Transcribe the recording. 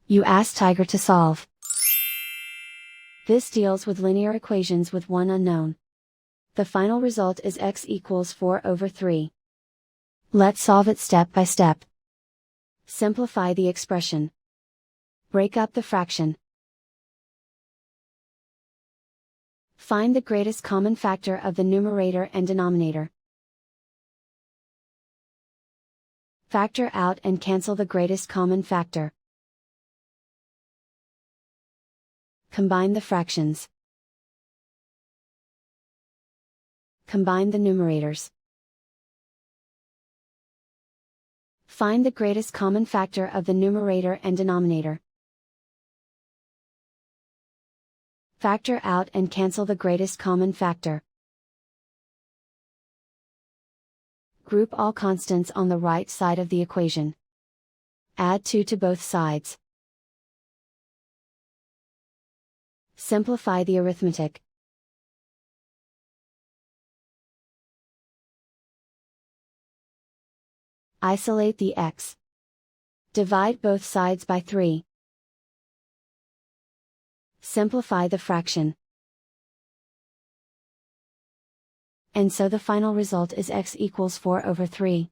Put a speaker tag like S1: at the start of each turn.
S1: You ask Tiger to solve. This deals with linear equations with one unknown. The final result is x equals 4/3. Let's solve it step by step. Simplify the expression. Break up the fraction. Find the greatest common factor of the numerator and denominator. Factor out and cancel the greatest common factor. Combine the fractions. Combine the numerators. Find the greatest common factor of the numerator and denominator. Factor out and cancel the greatest common factor. Group all constants on the right side of the equation. Add 2 to both sides. Simplify the arithmetic. Isolate the x. Divide both sides by 3. Simplify the fraction. And so the final result is x equals 4/3.